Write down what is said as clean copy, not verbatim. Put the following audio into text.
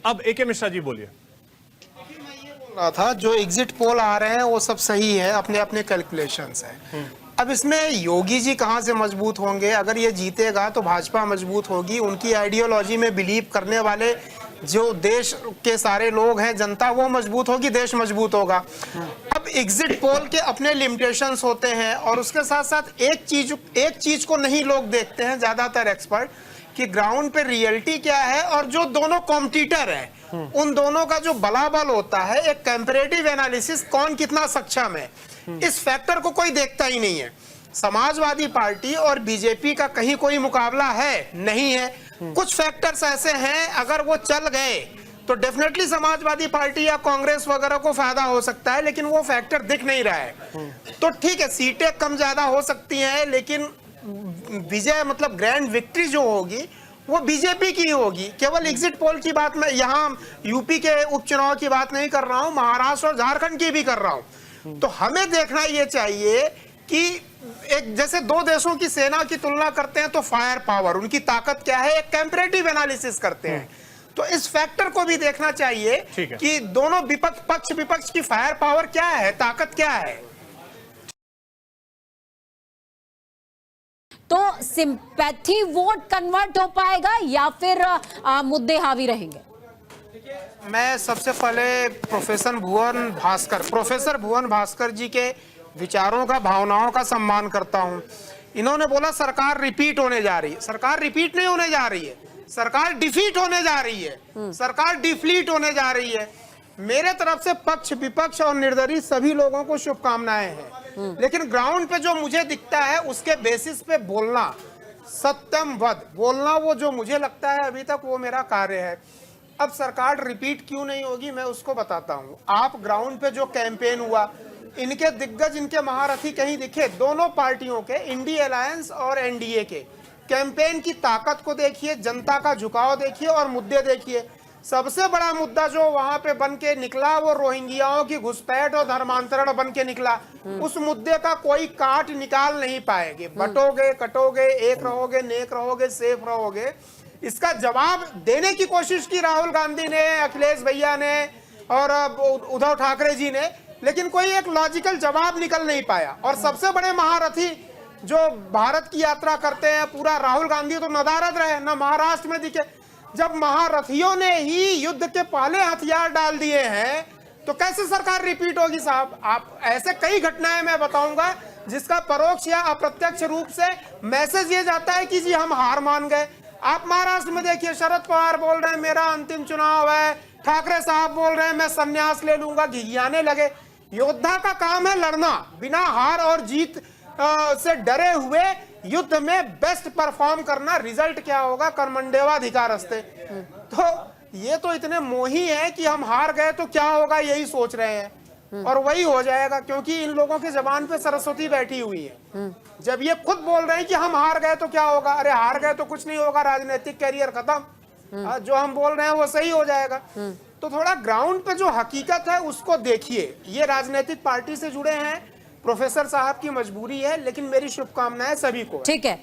अब AK मिश्रा जी बोलिए। रहा था जो एग्जिट पोल आ रहे हैं वो सब सही है, अपने अपने कैलकुलेशंस है। अब इसमें योगी जी कहाँ से मजबूत होंगे? अगर ये जीतेगा तो भाजपा मजबूत होगी, उनकी आइडियोलॉजी में बिलीव करने वाले जो देश के सारे लोग हैं, जनता, वो मजबूत होगी, देश मजबूत होगा। अब एग्जिट पोल के अपने लिमिटेशंस होते हैं और उसके साथ साथ एक चीज को नहीं लोग देखते हैं ज्यादातर एक्सपर्ट, कि ग्राउंड पे रियलिटी क्या है और जो दोनों कॉम्पिटिटर हैं उन दोनों का जो बलाबल होता है, एक कंपैरेटिव एनालिसिस, कौन कितना सक्षम है, इस फैक्टर को कोई देखता ही नहीं है। समाजवादी पार्टी और बीजेपी का कहीं कोई मुकाबला है? नहीं है। कुछ फैक्टर्स ऐसे हैं, अगर वो चल गए तो डेफिनेटली समाजवादी पार्टी या कांग्रेस वगैरह को फायदा हो सकता है, लेकिन वो फैक्टर दिख नहीं रहा है। तो ठीक है, सीटें कम ज्यादा हो सकती हैं, लेकिन विजय मतलब ग्रैंड विक्ट्री जो होगी वो बीजेपी की होगी। केवल एग्जिट पोल की बात मैं यहाँ यूपी के उपचुनाव की बात नहीं कर रहा हूँ, महाराष्ट्र और झारखंड की भी कर रहा हूँ। तो हमें देखना ये चाहिए कि एक जैसे दो देशों की सेना की तुलना करते हैं तो फायर पावर, उनकी ताकत क्या है, एक कंपैरेटिव एनालिसिस करते हैं। तो इस फैक्टर को भी देखना चाहिए कि दोनों पक्ष विपक्ष की फायर पावर क्या है, ताकत क्या है। तो सिंपैथी वोट कन्वर्ट हो पाएगा या फिर मुद्दे हावी रहेंगे? मैं सबसे पहले प्रोफेसर भुवन भास्कर जी के विचारों का, भावनाओं का सम्मान करता हूं। इन्होंने बोला सरकार रिपीट होने जा रही है। सरकार रिपीट नहीं होने जा रही है, सरकार डिफीट होने जा रही है, सरकार डिफ्लीट होने जा रही है। मेरे तरफ से पक्ष विपक्ष और निर्दलीय सभी लोगों को शुभकामनाएं हैं, लेकिन ग्राउंड पे जो मुझे दिखता है उसके बेसिस पे बोलना, सत्यम वद बोलना, वो जो मुझे लगता है अभी तक वो मेरा कार्य है। अब सरकार रिपीट क्यों नहीं होगी मैं उसको बताता हूँ। आप ग्राउंड पे जो कैंपेन हुआ, इनके दिग्गज, इनके महारथी कहीं दिखे? दोनों पार्टियों के, इंडी अलायंस और एनडीए के कैंपेन की ताकत को देखिए, जनता का झुकाव देखिए और मुद्दे देखिए। सबसे बड़ा मुद्दा जो वहां पे बन के निकला वो रोहिंग्याओं की घुसपैठ और धर्मांतरण बन के निकला। उस मुद्दे का कोई काट निकाल नहीं पाएंगे। बटोगे, कटोगे, एक रहोगे, नेक रहोगे, सेफ रहोगे। इसका जवाब देने की कोशिश की राहुल गांधी ने, अखिलेश भैया ने और उद्धव ठाकरे जी ने, लेकिन कोई एक लॉजिकल जवाब निकल नहीं पाया। और सबसे बड़े महारथी जो भारत की यात्रा करते हैं, पूरा राहुल गांधी तो नदारद रहे, न महाराष्ट्र में दिखे। जब महारथियों ने ही युद्ध के पहले हथियार डाल दिए हैं तो कैसे सरकार रिपीट होगी साहब? आप ऐसे कई घटनाएं मैं बताऊंगा जिसका परोक्ष या अप्रत्यक्ष रूप से मैसेज ये जाता है कि जी हम हार मान गए। आप महाराष्ट्र में देखिए, शरद पवार बोल रहे हैं मेरा अंतिम चुनाव है, ठाकरे साहब बोल रहे हैं मैं संन्यास ले लूंगा, घिघियाने लगे। योद्धा का काम है लड़ना, बिना हार और जीत से डरे हुए युद्ध में बेस्ट परफॉर्म करना। रिजल्ट क्या होगा? कर्मण्येवाधिकारस्ते। तो ये तो इतने मोही हैं कि हम हार गए तो क्या होगा यही सोच रहे हैं, और वही हो जाएगा, क्योंकि इन लोगों के जबान पे सरस्वती बैठी हुई है। जब ये खुद बोल रहे हैं कि हम हार गए तो क्या होगा, अरे हार गए तो कुछ नहीं होगा, राजनीतिक कैरियर खत्म। जो हम बोल रहे हैं वो सही हो जाएगा। तो थोड़ा ग्राउंड पे जो हकीकत है उसको देखिए। ये राजनीतिक पार्टी से जुड़े हैं, प्रोफेसर साहब की मजबूरी है, लेकिन मेरी शुभकामनाएं सभी को। ठीक है।